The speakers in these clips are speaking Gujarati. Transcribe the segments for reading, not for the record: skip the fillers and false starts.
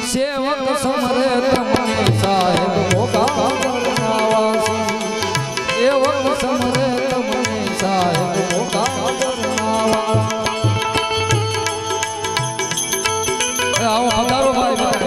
સેવક સમરે તમને સાહેબ ભોગા કરનાવાસી સેવક સમરે તમને સાહેબ ભોગા કરનાવાસી આવો પધારો ભાઈ ભાઈ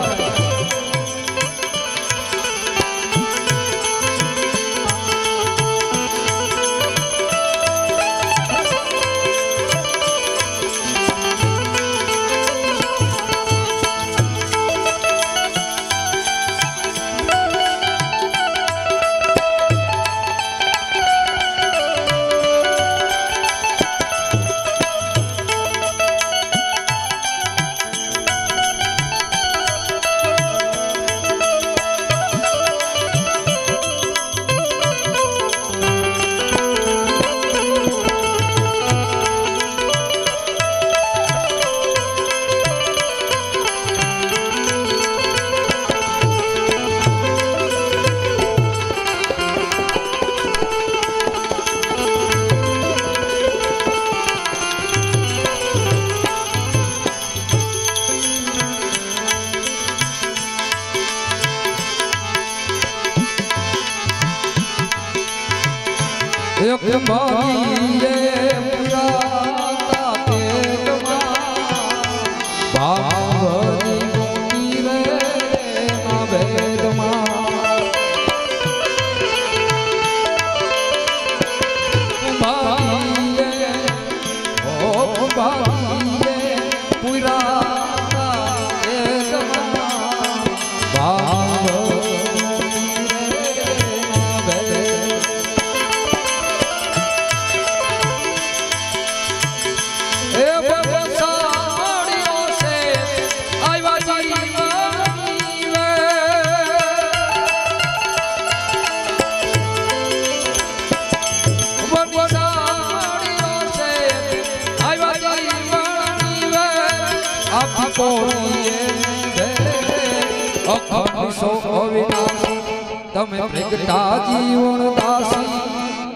એક મારીએ પુરાતા પેટમાં ભાવની મોટી રે ના ભેદમાં ભાવીએ ઓ ભાવીએ પુરાતા પેટમાં ભાવ તમે પ્રગટા જીવન દાસી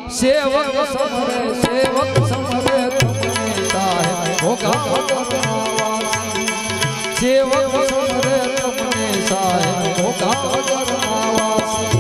સેવક સમરે તમને સાહેબ ભોગા કરનાવાસી સેવક સમરે તમને સાહેબ ભોગા કરનાવાસી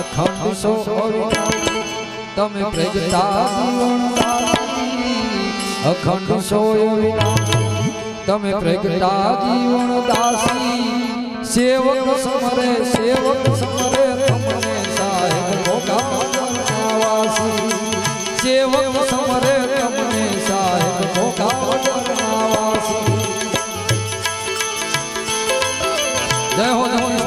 અખંડ સો તમે પ્રગટા જીવન અખંડ સો તમે પ્રગટા જીવન દાસી સેવક સમરે તમને સાહેબ ભોગા કરનાવાસી સેવક સમરે તમને સાહેબ ભોગા કરનાવાસી જય હો જય હો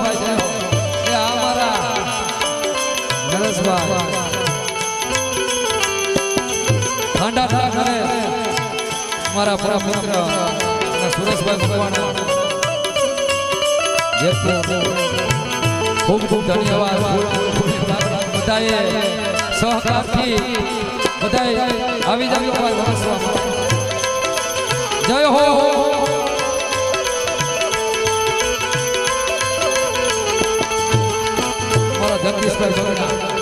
મારા પરમ મિત્ર સુરેશભાઈ ભગવાન ખૂબ ખૂબ ધન્યવાદ બધાએ સહકારથી બધાએ આવી જય હો મારા જગદીશભાઈ ભગવાન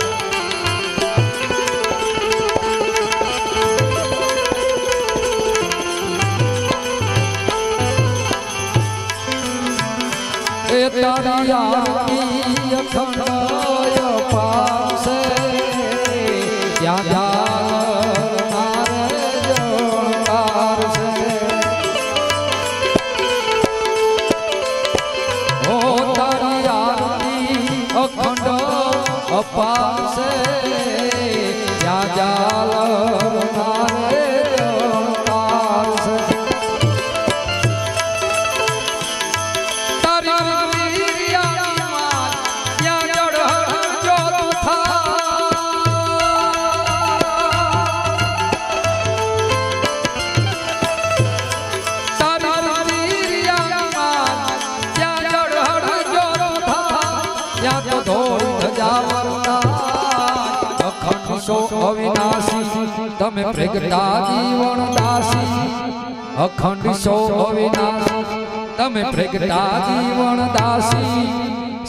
तारी आरती अखंड पासे क्या ओ तारी आरती अखंड पासे क्या जाल अविनाशी तमे प्रगटा जीवन दासी अखंड सो अविनाशी तमे प्रगटा जीवन दासी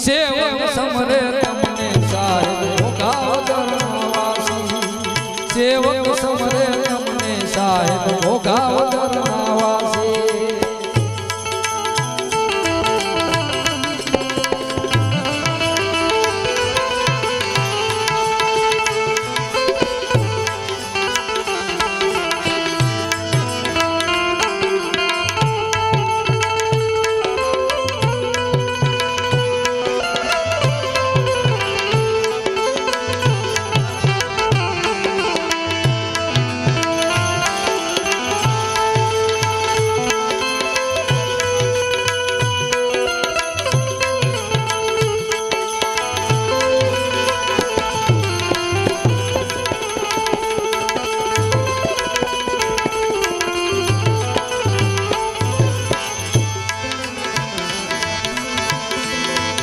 सेवक समरे तमने साहेब भोगावदरवासी सेवक समरे तमने साहेब भोगावदरवासी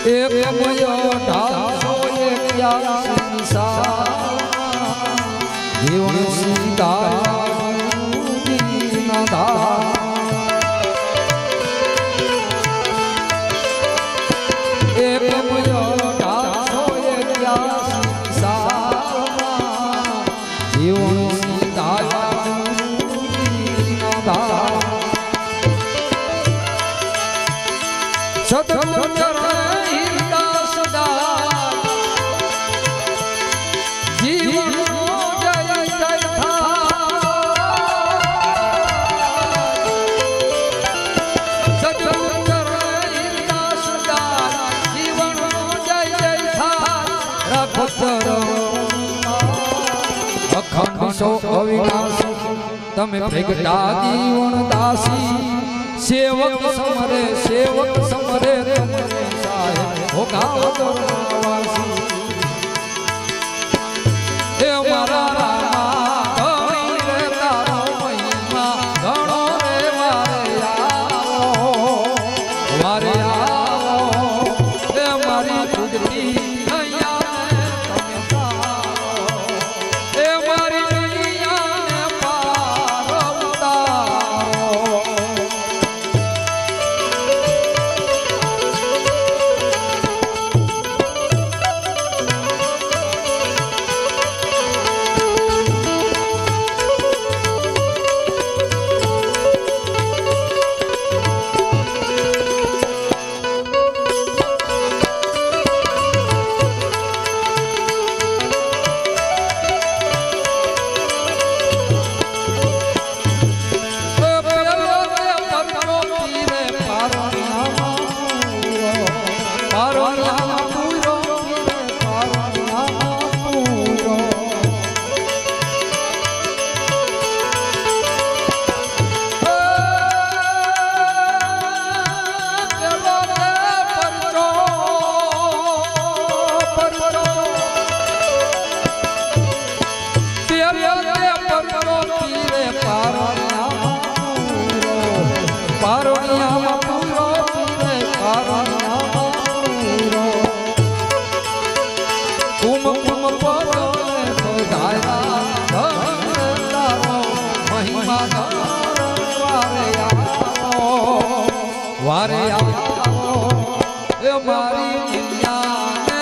एक मयो ढासो एक या संसार जीवन सीता दीनदा एक मयो ढासो एक या संसार जीवन सीता दीनदा सतगुरु अखंड सो अविनाशी तमे प्रगटा जीवन दासी सेवक समरे तमने साहेब भोगावदरवासी हे मारा કારણિયામાં પૂરો પીરે કારણિયામાં પૂરો કુમ કુમ પદો બધાયા ધન તારો મહિમા વારે આવો એ મારી દુનિયાને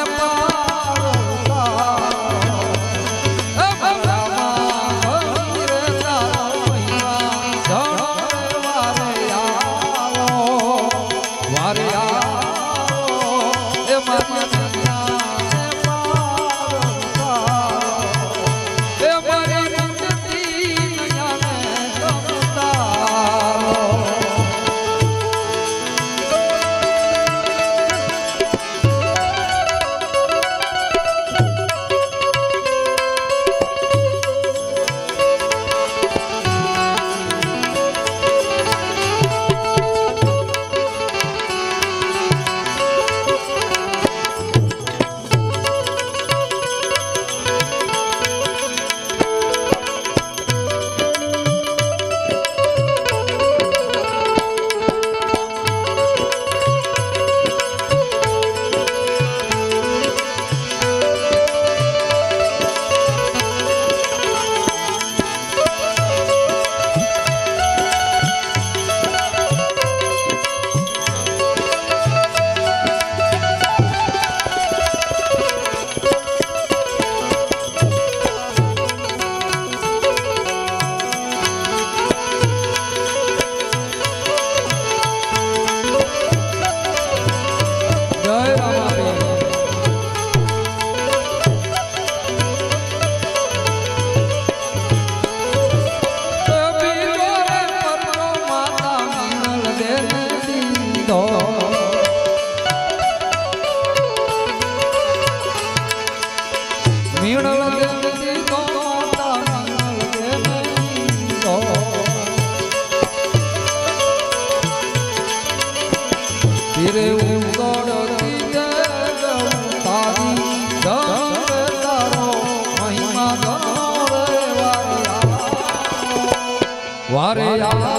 વારે આવો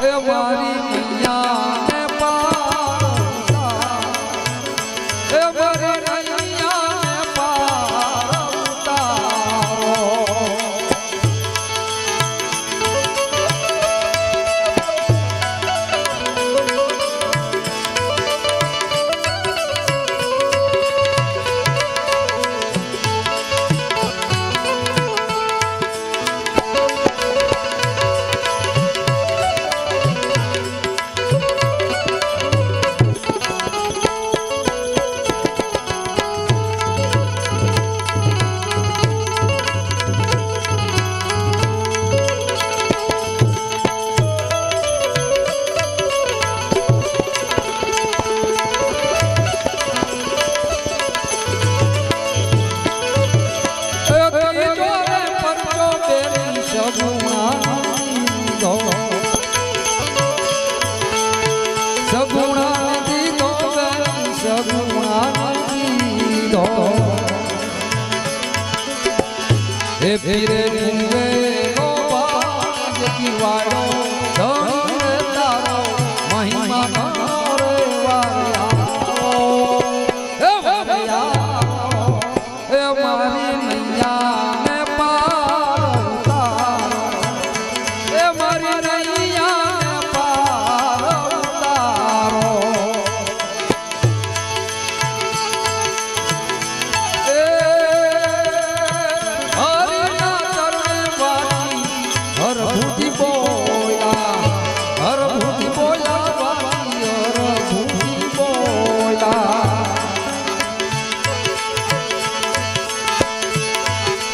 એ મારી મૈયાને પારતા એ મારી મૈયાને પારતા એ પીરે કુંવે નો બાજ કિવાડો ધન તારો મહિમા રે વાયા એ વાયા એ મારી મૈયા ને પારતા એ મારી નૈયા ને પારતા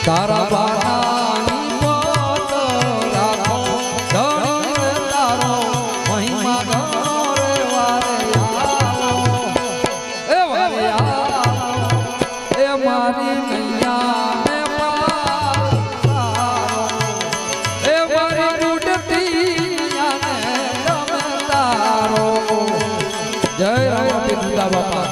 તારા બાનાની મોત રાખો ધન તારો મહિમા રે વારે આવો એ વારે આવો એ મારી મૈયા ને પારતા એ મારી ડૂડતી આને તમે તારો જય રામ પિતા બાપા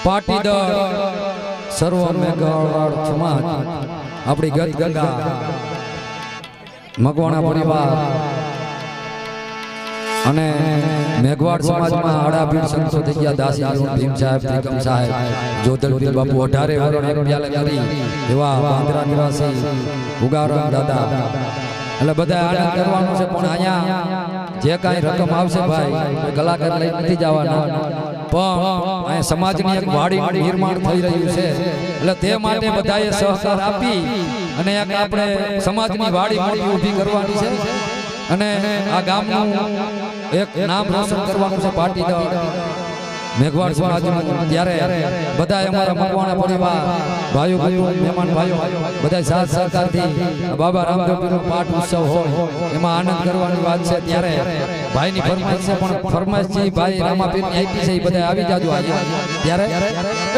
પાટીદાર સર્વ મેઘવાળ સમાજ આપણી ગત ગંગા મકવાણા પરિવાર અને મેઘવાડ સમાજમાં આડાપીડ સંતો થઈ ગયા દાસી ભીમ સાહેબ ત્રિકમ સાહેબ જોધલપીર બાપુ 18 વરણ એક પ્યાલે કરી એવા બાંદ્રા નિવાસી ઉગારામ દાદા એટલે બધા આનંદ કરવાનો છે પણ અહીંયા જે કાંઈ રકમ આવશે ભાઈ કલાકાર લઈ નથી જવાના પણ અહીંયા સમાજની એક વાડીનું નિર્માણ થઈ રહ્યું છે એટલે તે માટે બધાએ સહકાર આપી અને એક આપણે સમાજની વાડી મોટી ઊભી કરવાની છે અને આ ગામનું એક નામ રોશન કરવાનું છે પાટીદાર મેઘવાડ સમાજનું ત્યારે બધા અમારા મકવાણા પરિવાર ભાઈઓ મહેમાન ભાઈઓ બધા સાથ સહકારથી બાબા રામદેવપીરનો પાઠ ઉત્સવ હોય એમાં આનંદ કરવાની વાત છે ત્યારે ભાઈની ફરમાઈશ છે પણ ફરમાઈશજી ભાઈ રામાપીરની આપી છે એ બધા આવી જાજો ત્યારે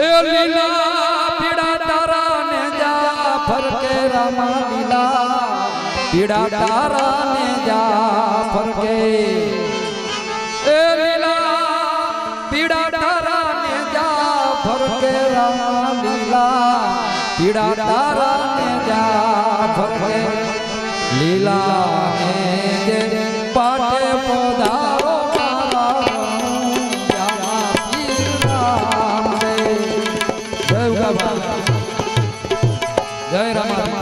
એ લીલા પીડા તારા ને જા ફરકે રામા લીલા પીડા તારા ને જા ફરકે એ લીલા પીડા તારા ને જા ફરકે રામા લીલા પીડા તારા ને જા ફરકે લીલા ને જે પાટે પધારો જય રામ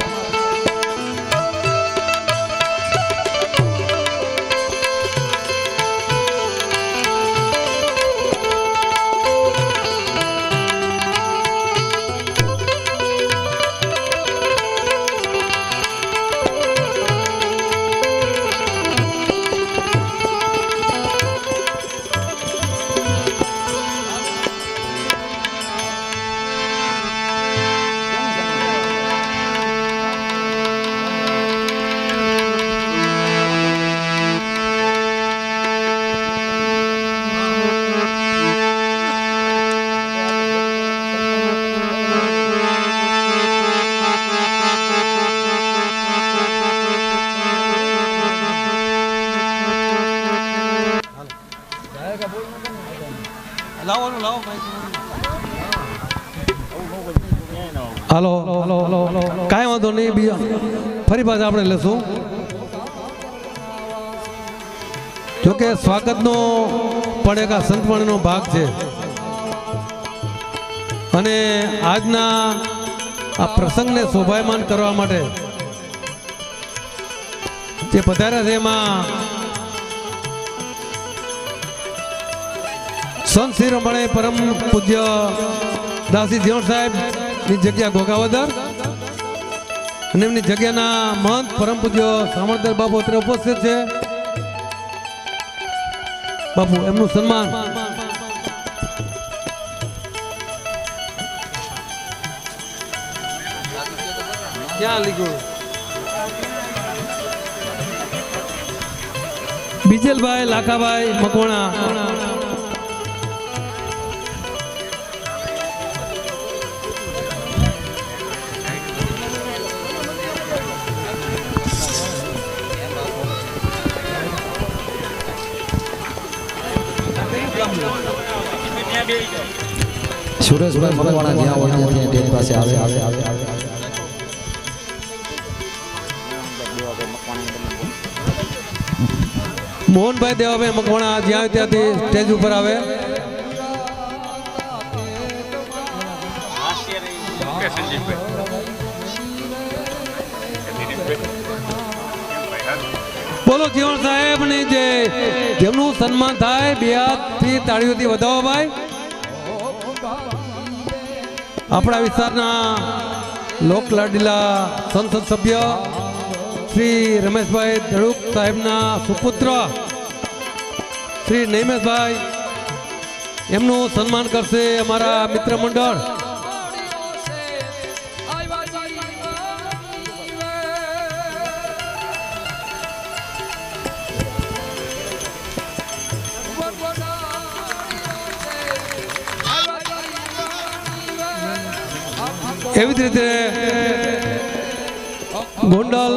હાલો કાંઈ વાંધો નહીં બીજા ફરી પાછા આપણે લેશું જોકે સ્વાગતનો પણ એક સંતવાણીનો ભાગ છે અને આજના આ પ્રસંગને શોભાયમાન કરવા માટે જે પધાર્યા છે એમાં સંત શ્રી રમણે પરમ પૂજ્ય દાસી જીવણ સાહેબ ની જગ્યા ગોગાવદર અને એમની જગ્યાના મહંત પરમ પૂજ્ય સામળદર બાપુ અત્યારે ઉપસ્થિત છે બાપુ એમનું સન્માન ક્યાં લીધું બીજલભાઈ લાખાભાઈ મકવાણા સુરેશભાઈ મકવાણા જ્યાં હોય ત્યાં ગેટ પાસે આવે મોહનભાઈ દેવાભાઈ મકવાણા જ્યાં ત્યાંથી સ્ટેજ ઉપર આવે બોલો જીવણ સાહેબ ની જે જેમનું સન્માન થાય બે હાથથી તાળીઓથી વધાવો ભાઈ આપણા વિસ્તારના લોકલાડીલા સંસદ સભ્ય શ્રી રમેશભાઈ ધડુક સાહેબના સુપુત્ર શ્રી નૈમેશભાઈ એમનું સન્માન કરશે અમારા મિત્ર મંડળ એવી જ રીતે ગોંડલ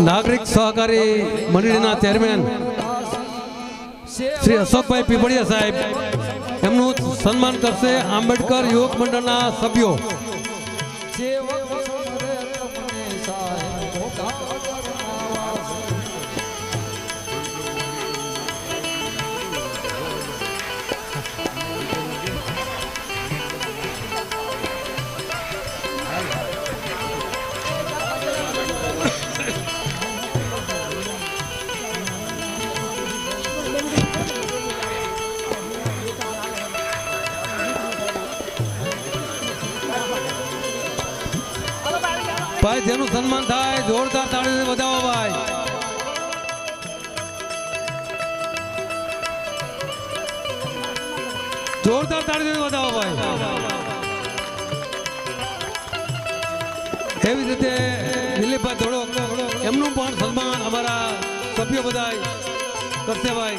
નાગરિક સહકારી મંડળીના ચેરમેન શ્રી અશોકભાઈ પીપળિયા સાહેબ એમનું સન્માન કરશે આંબેડકર યુવક મંડળના સભ્યો. ભાઈ જેનું સન્માન થાય જોરદાર તાળીથી વધાવો ભાઈ. જોરદાર તાળીથી વધાવો ભાઈ. એવી રીતે દિલીપભાઈ ધોળો એમનું પણ સન્માન અમારા સભ્યો બધા કરશે ભાઈ.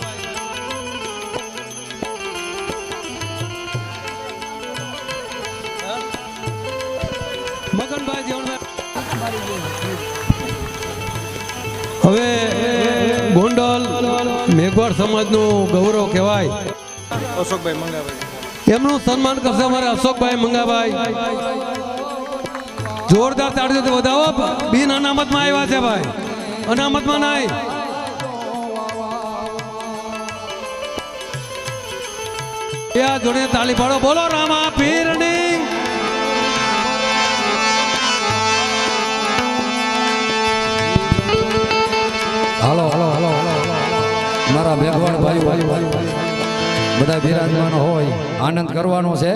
મગનભાઈ જીવણભાઈ હવે ગોંડલ મેઘવાડ સમાજનું ગૌરવ કહેવાય અશોકભાઈ મંગાભાઈ એમનું સન્માન કરશે અમારે અશોકભાઈ મંગાભાઈ. જોરદાર તાળીઓથી વધાવો. બિન અનામતમાં આવ્યા છે ભાઈ, અનામતમાં નહીં. જોડે તાળી પાડો. બોલો રામા પીરની. હાલો હાલો હાલો મારા મેઘવાડ ભાઈઓ બધા બિરાજમાન હોય, આનંદ કરવાનો છે.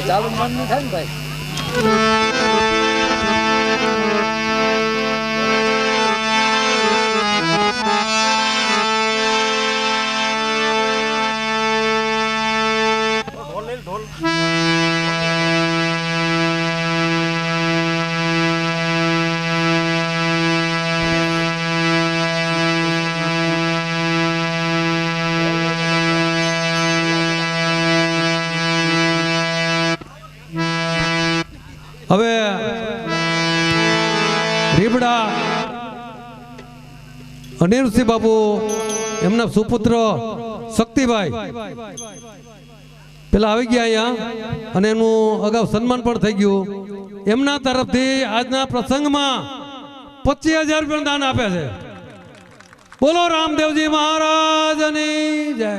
ચાલુ મન નહીં થાય ને ભાઈ. હવે રીબડા અનિરુદ્ધસિંહ બાપુ એમના સુપુત્ર શક્તિભાઈ પેલા આવી ગયા અહીંયા અને એનું અગાઉ સન્માન પણ થઈ ગયું. એમના તરફથી આજના પ્રસંગમાં 25,000 રૂપિયા દાન આપે છે. બોલો રામદેવજી મહારાજની જય.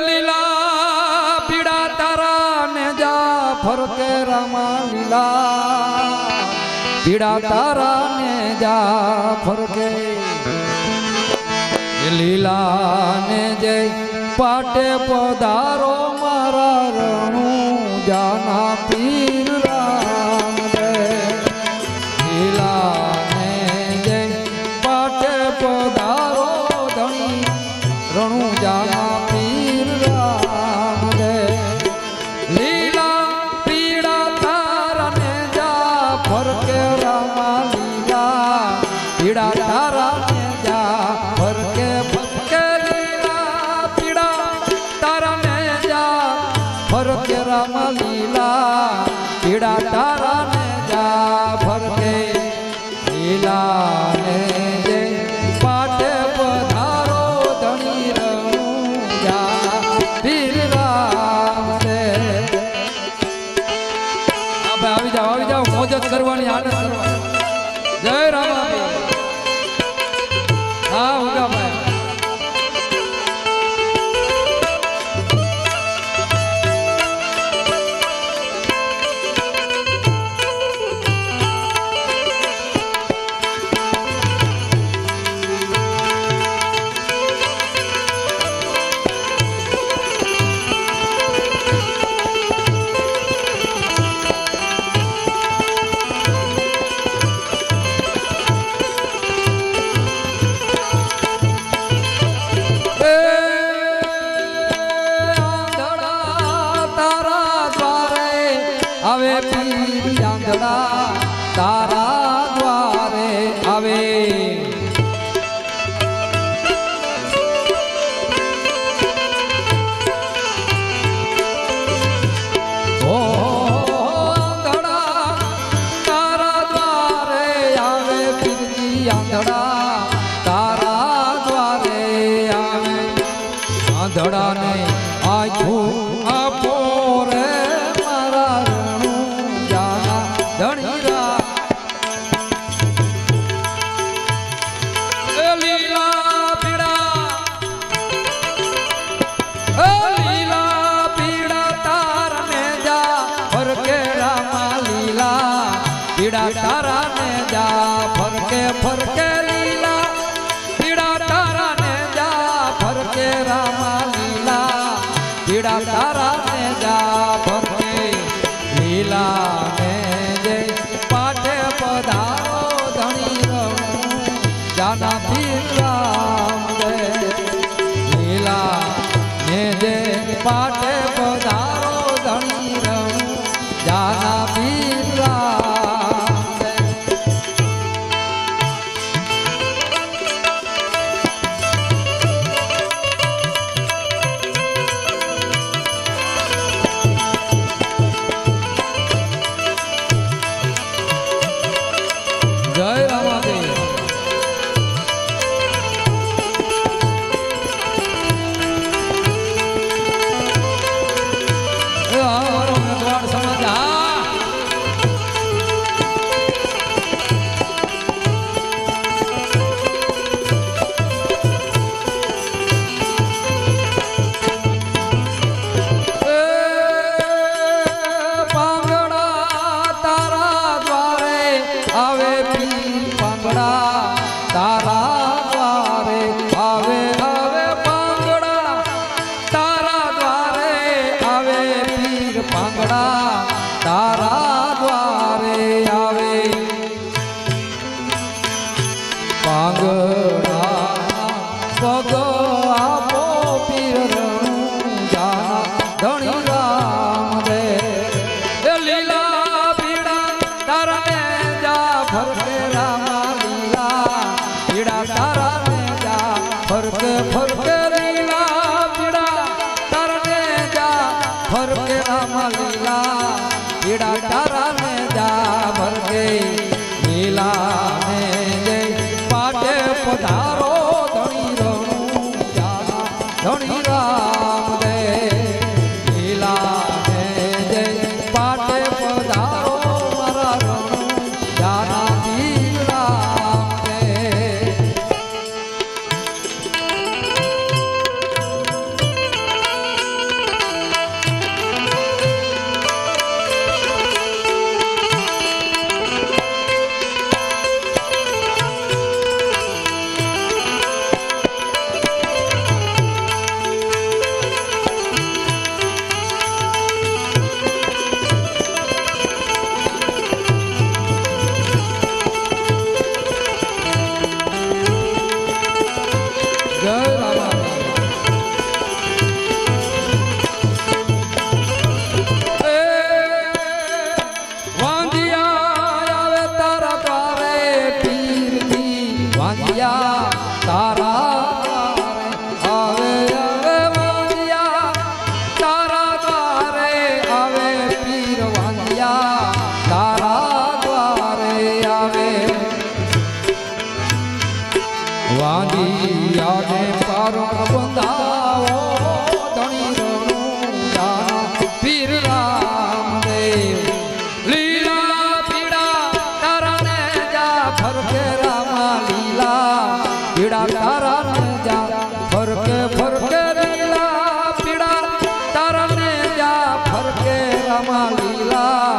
લીલા પીડા તારા ને જા ફરકે રામા લીલા પીડા તારા ને જા ફરકે લીલા ને જય પાટે પધારો મારા રણું જાના પીર રામ દે લીલા ને જય પાટે પધારો ધણી રણું જાના પીર રામ દે લીલા પીડા તારા ને જા ફરકે રામા લીલા પીડા તારા ને જા ફરકે ફરકે લીલા પીડા તારા ને જા ફરકે રામા લીલા પીડા તારા ને જા ફરકે લીલા ને જય પાટે પધારો ધણી રણું જા પીર રામ દે. આવી જાઓ મોજ જ કરવાની, આનંદ કરવાનો. જય રામા. હા ઉગા ભાઈ. આવે પીર આંધળા તારા દ્વારે આવે આંધળાને આખું આપો રે મારા રણું જાના ધણીરા લીલા પીડા તારને જા ફરકે રામા લીલા પીડા તારાને જા ફરકે ફરકે લીલા પીડા તારાને જા ફરકે રામા પીડા તારાને જા ફરકે લીલા ને જય પાઠે પધારો ધણી રણું જાના પીર રામ દે લીલા ને જય પાઠે પધારો ધણી રણું જાના પીર રામ દે જય રામાદેવ તારા દ્વારે આવે પાંગડા પગ આપો પીર રણું જાના ધણી રામ દે લીલા પીડા તારાને જા ફરકે રામા લીલા પીડા તારાને જા ફરકે ફરકે લીલા પીડા તારાને જા ફરકે રામા લીલા પીડા તારાને જા ભરકે લીલા ને જય પાટે પધારો ધણી રણું જાના ધણી રામ દે લીલા ને જય પાટે પધારો મારા રણું જાના પીર રામ દે વાંધિયાને પારણ બંધાવો ધણી રણું જાના પીર રામદેવ લીલા પીડા તારાને જા ફરકે રામા લીલા પીડા તારાને જા ફરકે ફરકે લીલા પીડા તારાને જા ફરકે રામા લીલા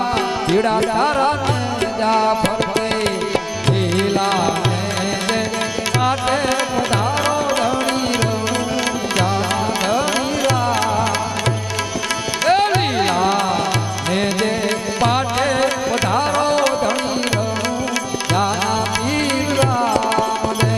પીડા તારાને જા ફરકે લીલા પધારો ધણી રણું જાના ધણી રામ લીલા ને જે પાટે પધારો ધણી રણું જાના પીર રામ દે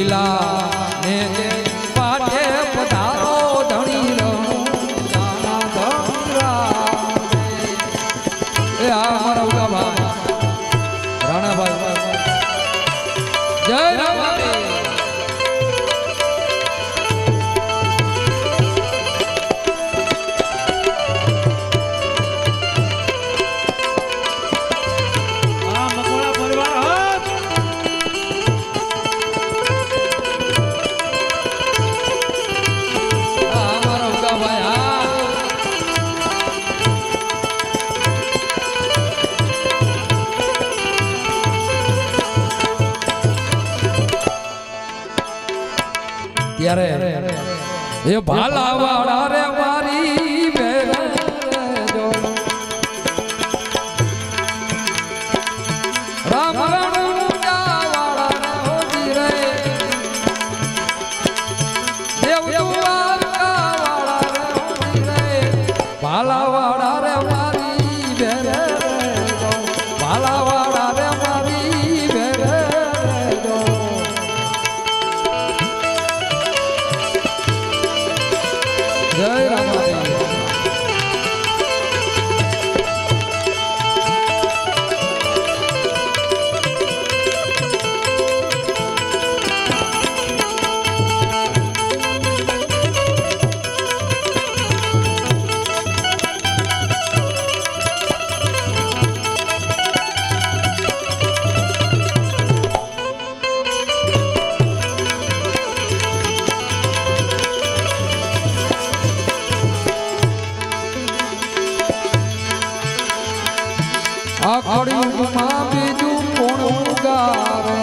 લીલા ને પાઠે પધારો ધણી રણું જાના ધણીરા એ આ મારા ઉગા ભાઈ રાણાભાઈ જય રામાદેવ ત્યારે એ ભાલા વાળા રે મારી બેન જો રામ રણુજા વાળા રે હોજી રે દેવ દ્વારકા વાળા રે હોજી રે ભાલા વાળા રે મારી બેન જો ભાલા વાળા રે મારી બેન જો જય રામાદેવ આખડી માં બીજું કોણ ઉગારે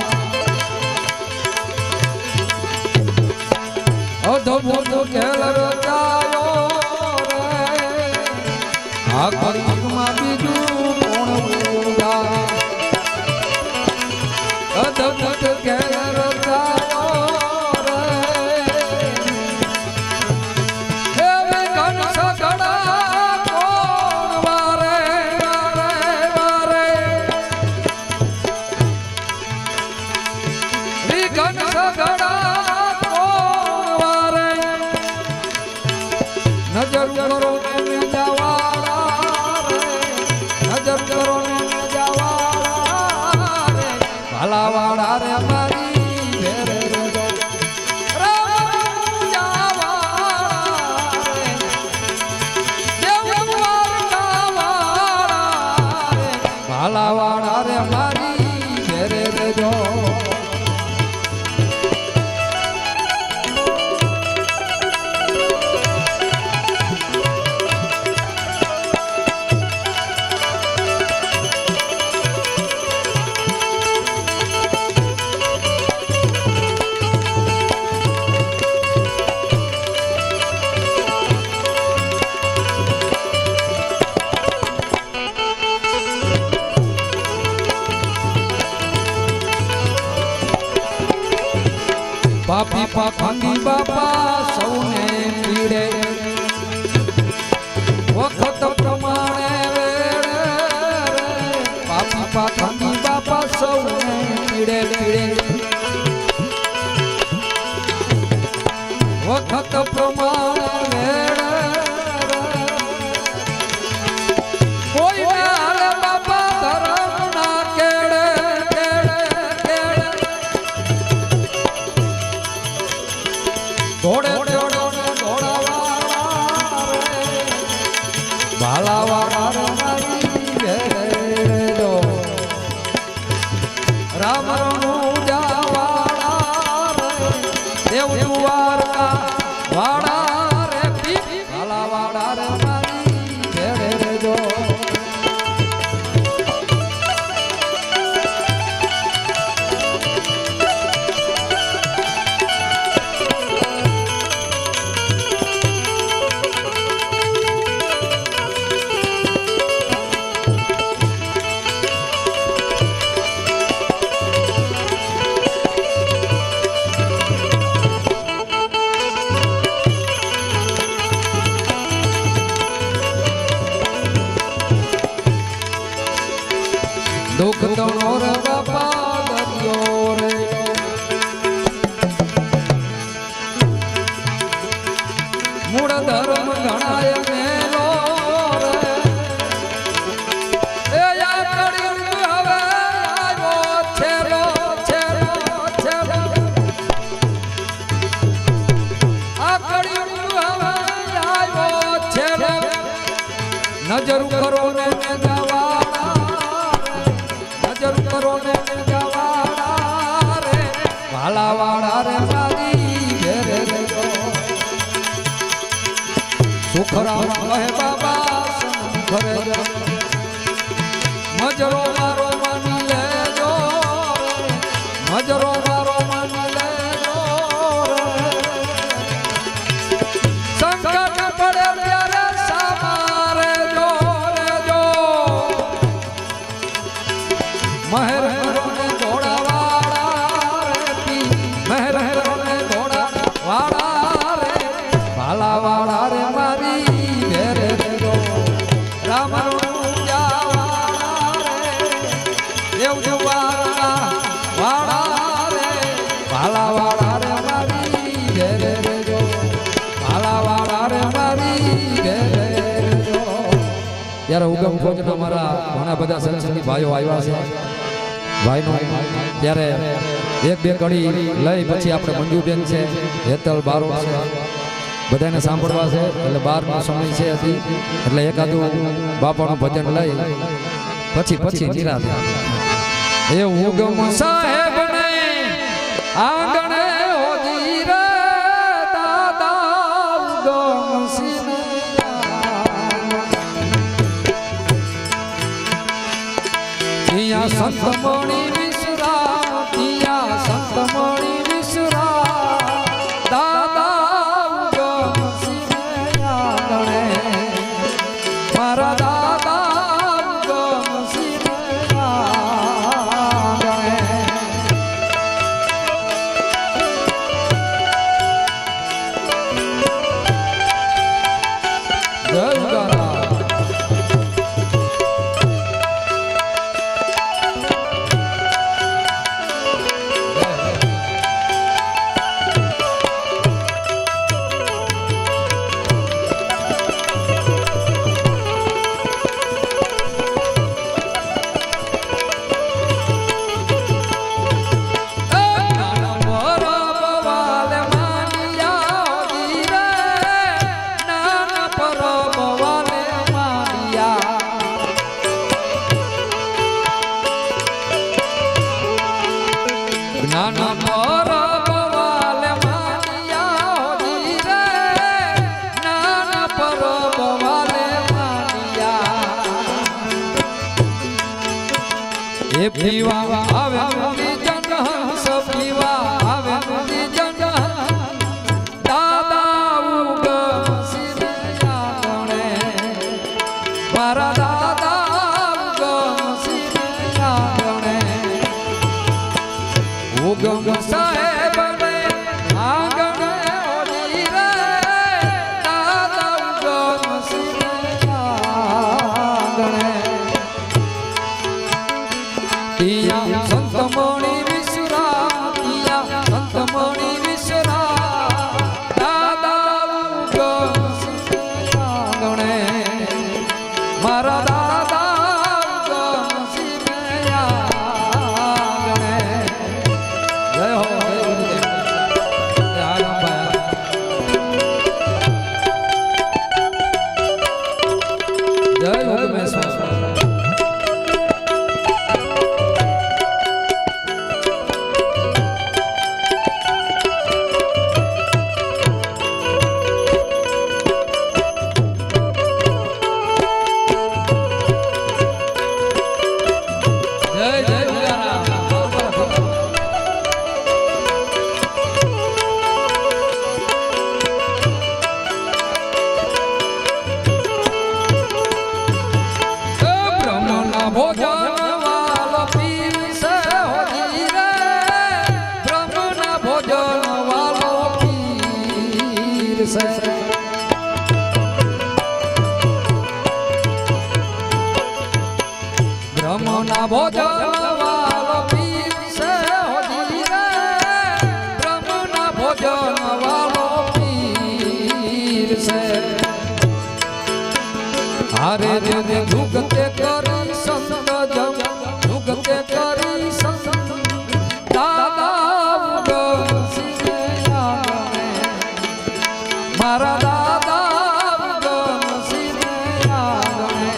અધભૂત ખેલ રચાયો રે આખડી માં બીજું કોણ ઉગારે અધભૂત ખેલ રચાયો રે હે ઘન સગડા કોણ વારે ઘન સગડા કોણ વારે નજર કરો ને જવાળા રે નજર કરો ને જવાળા રે ભાલાવાળા રે મારી ઘેરે રજો રામ જવાળા રે દેવ દ્વારકા વાળા રે ભાલાવાળા રે મારી ઘેરે રજો પાપી પાખંડી બાપા સૌને પીડે વખત પ્રમાણે વેડે પાપી પાખંડી બાપા સૌને પીડે વખત પ્રમાણે કોઈ હાલે બાપા ધર્મ ના કેડે ઘોડે ઘોડાવાળા રે ભાલાવાળા રે મારી ઘેરે જો રામ રણુજા વાળા રે દેવ દ્વારકા વાળા રે ભાલાવાળા રે મારી ઘેરે જો ધર્મ ગણાય મેલો રે એ આ કળિયુગ હવે આવ્યો છેલો છેલો છેલો આ કળિયુગ હવે આવ્યો છેલો નજર કરો ને ગવાડા નજર કરો ને ગવાડા રે વાલા વાળા રે મારી ઘેરે રે સુખરામ કહે બાબા ઘરે મજરો મારો માની લેજો મજરો મારો માની લેજો સંકટ પડે ત્યારે સામારે જો રેજો મહેર કરો ને ઘોડા વાળા રે પી મહેર કરો ને ઘોડા વાળા રે ભાલા વાળા રે મારી ઘેરે રેજો રામ દેવ જવાના વાળા રે ભાલા વાળા રે મારી ઘેરે રેજો ભાલા વાળા રે મારી ઘેરે રેજો ત્યારે ઉગમ ખોજના મારા ઘણા બધા સત્સંગી ભાઈઓ આવ્યા છે ભાઈનો ત્યારે એક બે કડી લઈ પછી આપણે મંજુબેન છે હેતલ બારો છે બધાને સાંભળવા છે એટલે 12નો સમય છે હતી એટલે એકાદું બાપાનું ભજન લઈ પછી નિરાતે એ ઉગમ સાહેબ ને આંગણે હોજી રે દાદા ઉગમ સિયા સંતમણી વિશ્રામ તિયા સંતમણી વિશ્રામ દાદા ઉગમ સિયા ગણે મારા દાદા ઉગમ સિયા ગણે જય ઉગારા પીવા આવે મુનિ જન હંસ પીવા આવે મુનિ જન દાદા ઉગમ સિયા ગણે મારા દાદા ઉગમ સિયા ગણે ઉગમ સાહેબ ને આંગણે હોજી રે દાદા ઉગમ સિયા ગણે તિયા સંતમણી વિશ્રામ તિયા સંતમણી વિશ્રામ દાદા ઉગમ સિયા ગણે મારા દાદા ઉગમ સિયા ગણે જય હો જય ઉગમેશ્વર બ્રહ્મના ભોજન વાલો પીર છે હોજી રે બ્રહ્મના ભોજન વાલો પીર છે अरे जन झुकते करी संत जम झुकते करी संत दादा उगम सिने आगणे मारा दादा उगम सिने आगणे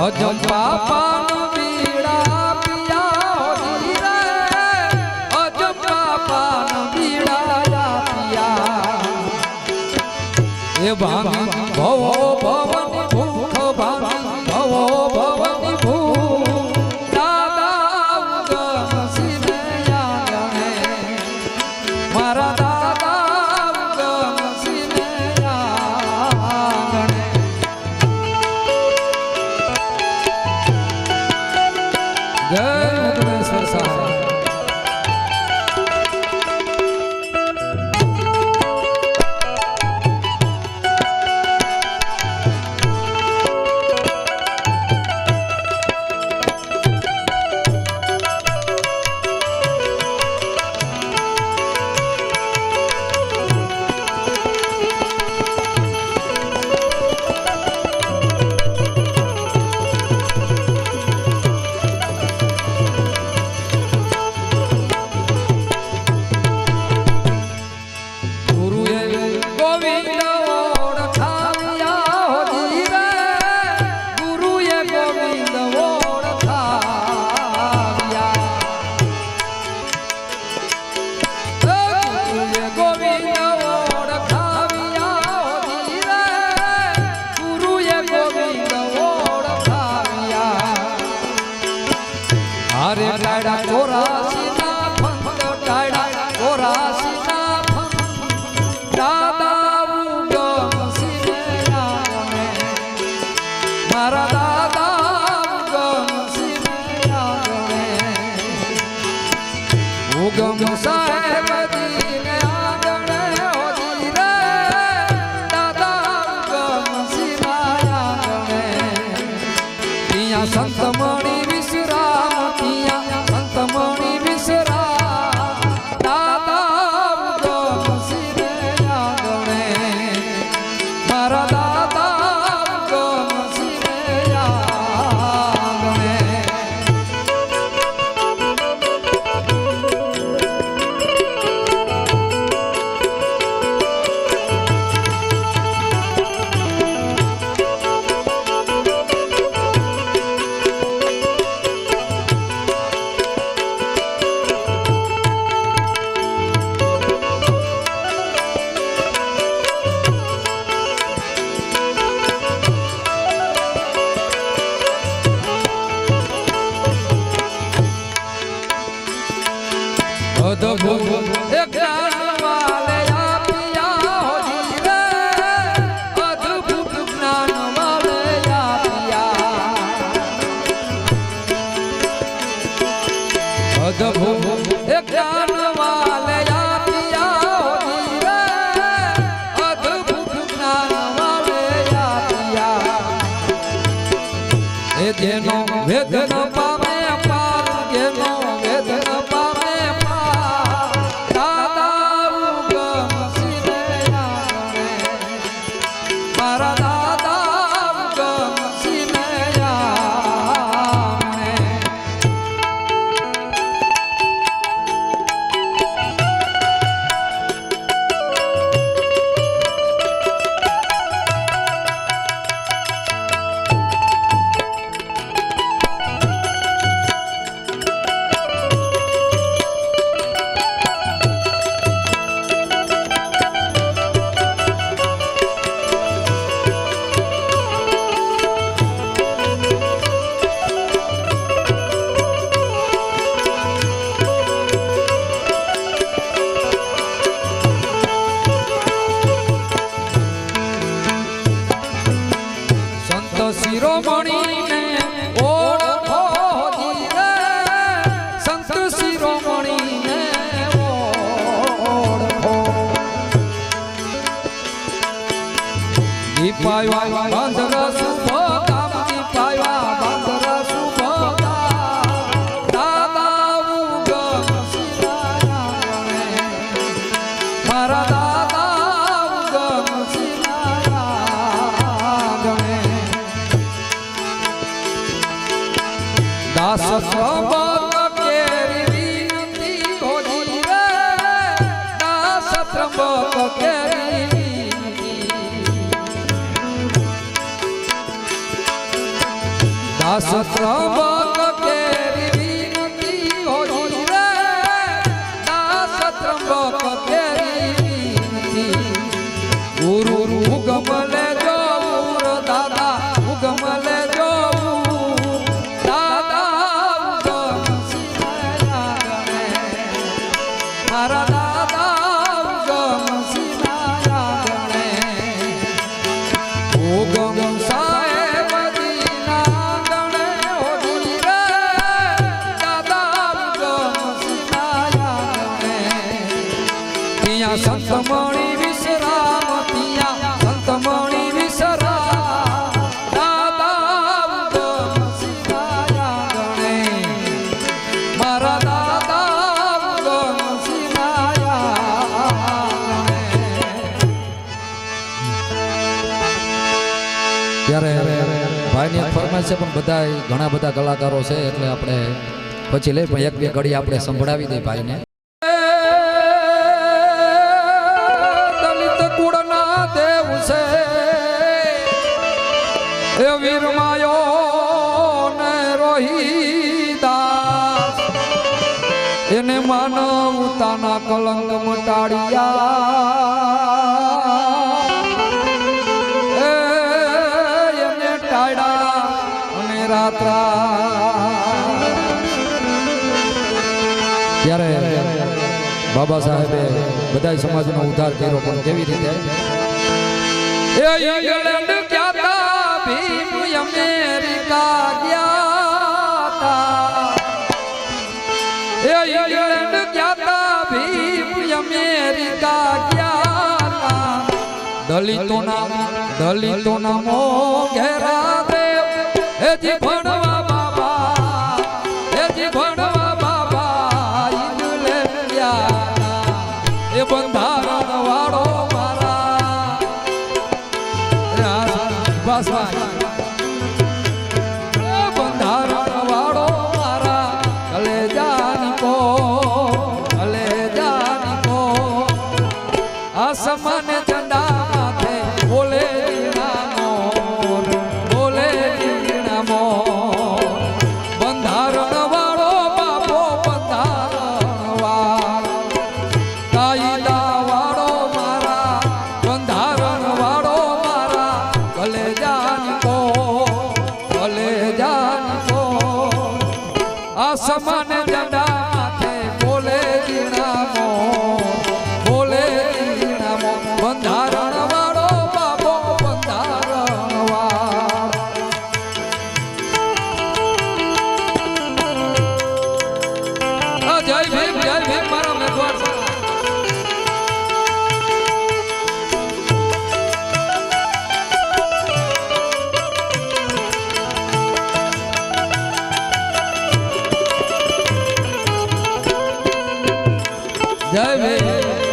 अजम पापा बीड़ा पिया रे अजम पापा बीड़ा पिया ए भांगी भवो भवनी भूख भांगी भवो भवनी भूख दादा उगम सिने आगणे मारा दादा उगम सिने आगणे जय मुक्तेश्वर साहब अरे टाड़ा चौरासी ना फंद टाड़ा चौरासी ना फंद दादा उगम सिने आगणे मारा दादा उगम सिने आगणे उगम साहेब दीने आगणे होती रे दादा उगम सिने आगणे तिया संत मणि विश्राम संत मणि विसरा दादा उगम सिने आगणे मारा दादा उगम सिने आगणे પાયા બંધર શુભ કામથી પાયા બંધર શુભ દાદા ઉગમ શિવાયા મારા દાદા ઉગમ શિવાયા ગમે દાસ ત્રંબક કેરી વિનતી હોજી રે દાસ ત્રંબક કેરી દાસ ત્રંબક કેરી વિનતી હોજી રે દાસ ત્રંબક કેરી વિનતી ગુરુ ઉગમ લેજો દાદા ઉગમ લેજો મારા દાદા ઉગમ શિવાયા ગણે ઉગમ સાહેબ દીના ગણે હોજી રે દાદા ઉગમ શિવાયા ગણે ત્યાં સંતમણી વિશ્રામ ત્યાં સંતમણી વિશ્રામ દાદા ઉગમ શિવાયા ગણે મારા ત્યારે ભાઈની ફરમાઈશ છે પણ બધા ઘણા બધા કલાકારો છે એટલે આપણે પછી લઈ પણ એક બે ઘડી આપણે સંભળાવી દઈએ ભાઈને દલિત કુળના દેવ છે એ વીરમાયો ને રોહિદાસ એને માનવતાના કલંક મટાડ્યા ત્યારે બાબા સાહેબે બધા સમાજનો ઉદ્ધાર કર્યો પણ કેવી રીતે ઇંગ્લેન્ડ ગયા તા ભીમ અમેરિકા ગયા તા ઇંગ્લેન્ડ ગયા તા ભીમ અમેરિકા ગયા તા દલિતોના મો ઘેરા દેવ એજી ભણવા બાબા એજી ભણવા બાબા ઇંગ્લેન્ડ ગયા એ બંધારણ વાળો મારા બંધારણ વાળો મારા કલેજાની કો આસમાન ઝંડા માથે બોલે બંધારણ વાળો બાપો બંધારણ વાળો કાયદા વાળો મારા બંધારણ વાળો મારા કલેજાની કો આસમાન ઝંડા માથે બોલે જીણામો બંધારણ વાળો બાપો બંધારણ વાળો જય ભીમ મારા મેઘવાળ જય ભીમ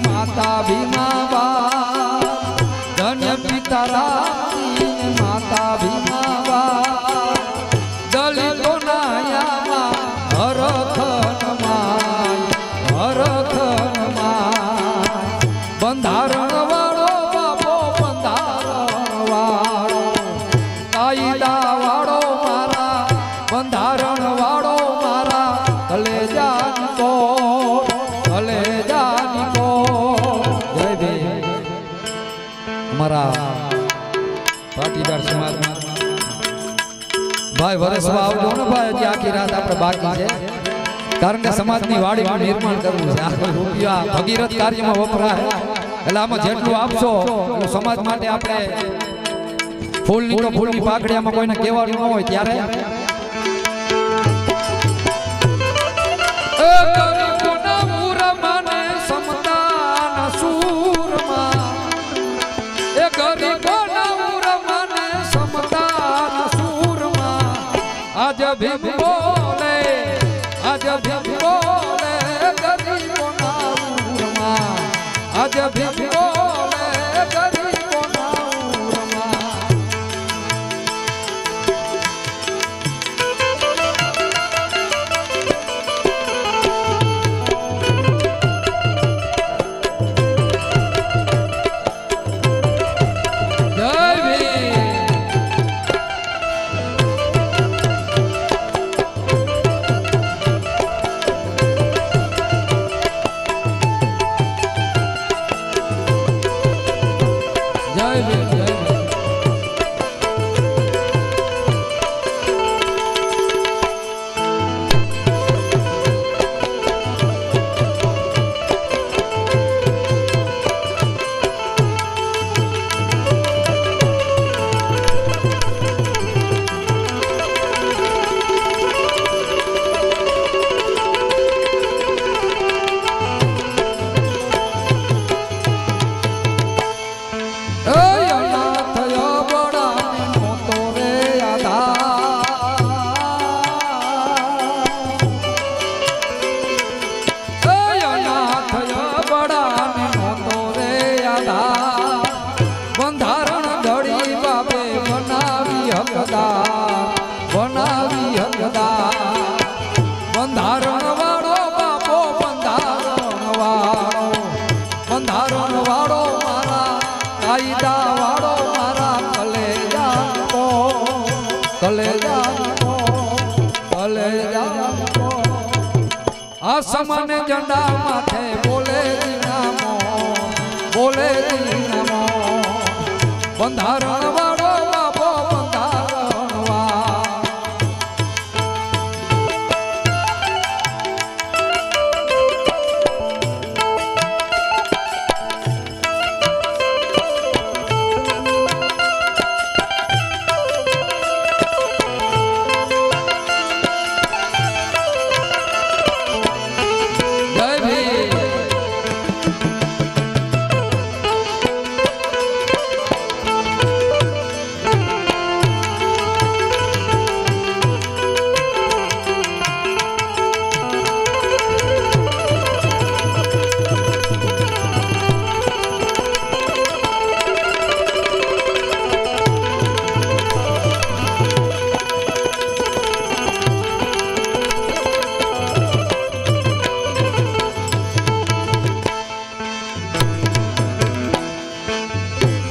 માતા ભીમાબા ધન્ય પિતા રામજી માતા ભીમાબા દલિતો નાયામાં હરખન માય બંધારણ વાળો બાપો બંધારણ વાળો કાયદા વાળો મારા બંધારણ વાળો મારા કલેજાની કો અમારા પાટીદાર સમાજમાં ભાઈ વરસવા આવજો ને ભાઈ, હજી આખી રાત આપણે બાકી છે, કારણ કે સમાજની વાડીનું નિર્માણ કરવું છે. આ રૂપિયા ભગીરથ કાર્યમાં વપરાય, એટલે આમાં જેટલું આપશો એટલું સમાજ માટે આપણે ફૂલની તો ફૂલની પાકડીયામાં કોઈને કહેવાનું ન હોય ત્યારે आज भीम बोले, आज भीम बोले गरीबों ना उरमा, आज भीम बोले गरीबों ना उरमा. जय भीम. બનાવી હકદાર બંધારણ વાળો બાપો, બંધારણ વાળો મારા, કાયદા વાળો મારા, કલેજા આ સમાને ઝંડા માથે બોલે દીનામો, બોલે દીનામો. બંધારણ વાળો બાપો, બંધારણ વાળો.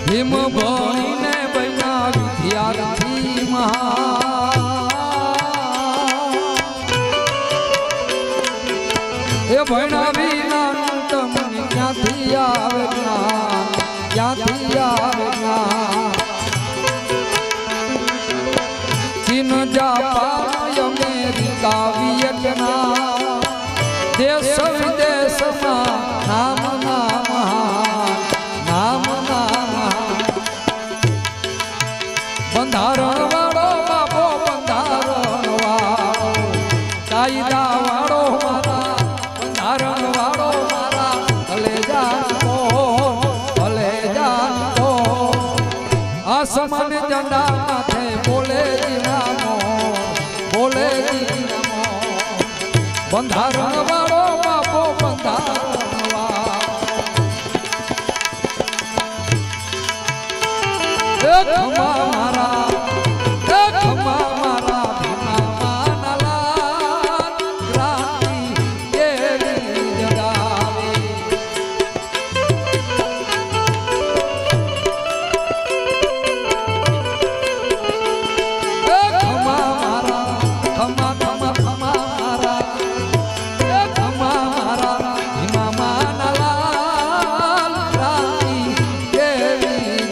ભીમ ભણીને બન્યા વિદ્યાર્થી એ ભણ્યા વિના તમને ક્યાંથી આવે જ્ઞાન, ક્યાંથી આવે જ્ઞાન. ચીન, જાપાન, અમેરિકા, વિયેટનામ, દેશ વિદેશમાં નામ બંધારણ વાળો બાપો, બંધારણ વાળો, કાયદા વાળો મારા, બંધારણ વાળો મારા, કલેજા. આસમાન ઝંડા માથે બોલે દીનામો, બોલે દીનામો. બંધારણ વાળો બાપો, બંધારણ વાળો. મારા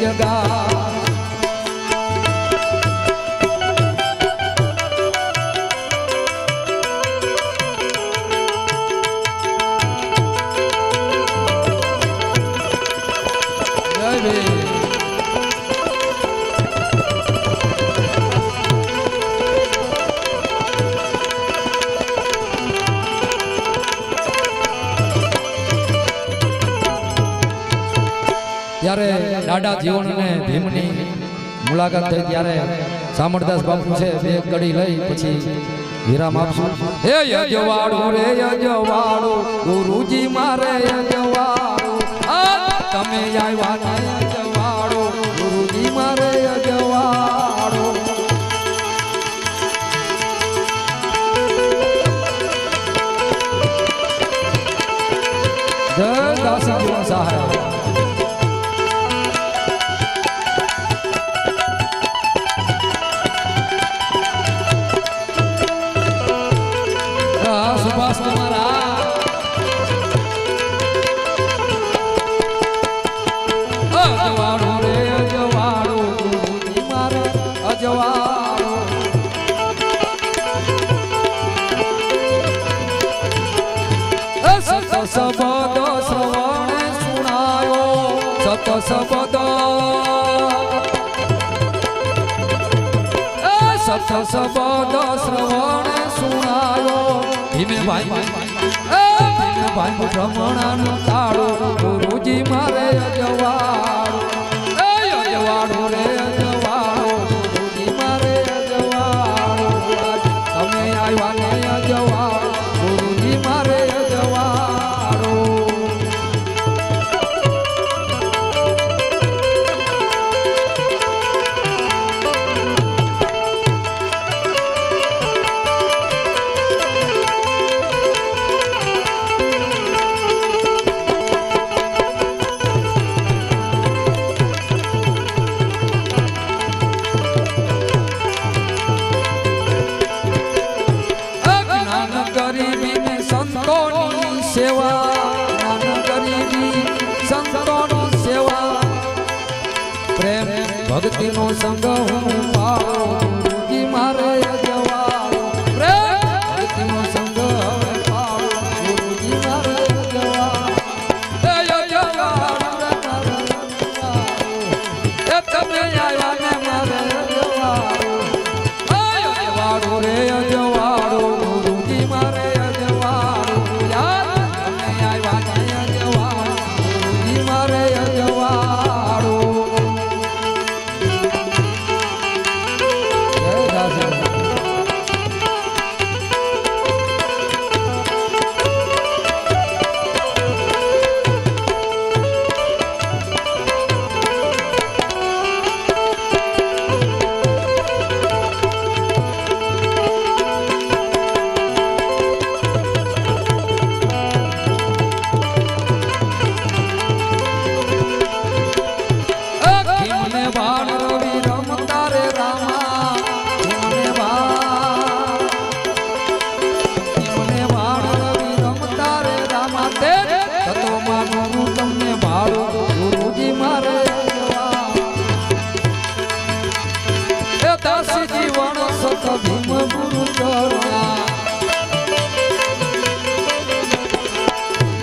જગા જય ભીમ ત્યારે દાદા જીવન અને ભીમની મુલાકાત થઈ ત્યારે સામળદાસ બાપુ છે બે કડી લઈ પછી વિરામ આપશું. હે યજવાડું રે યજવાડું ગુરુજી મારે યજવાડું તમે આવ્યા ને યજવાડું ગુરુજી મારે યજવાડું જય દાસી જીવન સાહેબ સુભાષ તમારા અજવાળું રે અજવાળું ગુરુજી મારે અજવાળું સત શબ્દ શ્રવણે સુણાયો સત શબ્દ સત શબ્દ શ્રવણે સુણાયો ભીમે ભાઈ ભ્રમણાનું તાળું ગુરુજી મારે અજવાળું અજવાળું રે અજવાળું ગુરુજી મારે અજવાળું તમે આવ્યા ને અજવાળું ગુરુજી મારે અજવાળું ભક્તિ નો સંગ હું પાળો ગુરુજી મારે અજવાળું પ્રેમ ભક્તિ નો સંગ હવે પાળો ગુરુજી મારે અજવાળું તમે આવ્યા ને મારે અજવાળું રે અજવાળું ગુરુજી મારે અજવાળું તમે આવ્યા ને અજવાળું ગુરુજી મારે અજવાળું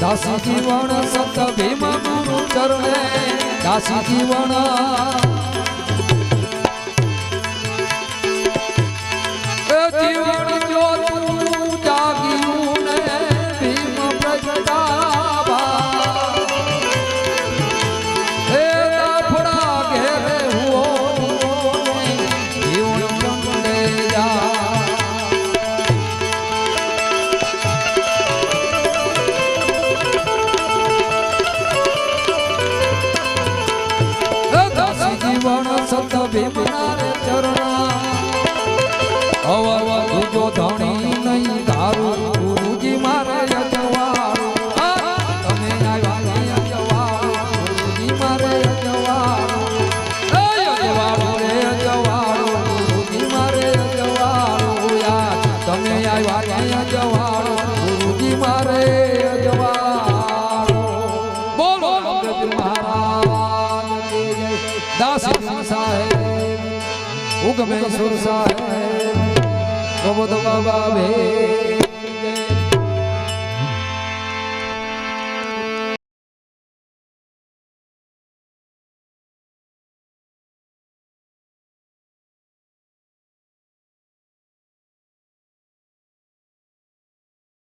દાસી જીવન સત ભીમ ગુરુ ચરણે દાસી જીવન જીવન જો તું જાગ્યું ને ભીમ પ્રગટાવા હે દાફડા ઘેરે હુઓ જીવન ચંડે જા જીવન સત ભીમના રે ચરણા અવર તુજો ધણી નહીં ધારું ગુરુજી મારે અજવાળું તમે આવ્યા ને અજવાળું ગુરુજી મારે અજવાળું અજવાળું રે અજવાળું ગુરુજી મારે અજવાળું તમે આવ્યા ને અજવાળું ગુરુજી મારે અજવાળું બોલો મહારાજ દાસી સાહેબ ઉગમેશ્વર સાહેબ પ્રબોધ બાબા ભે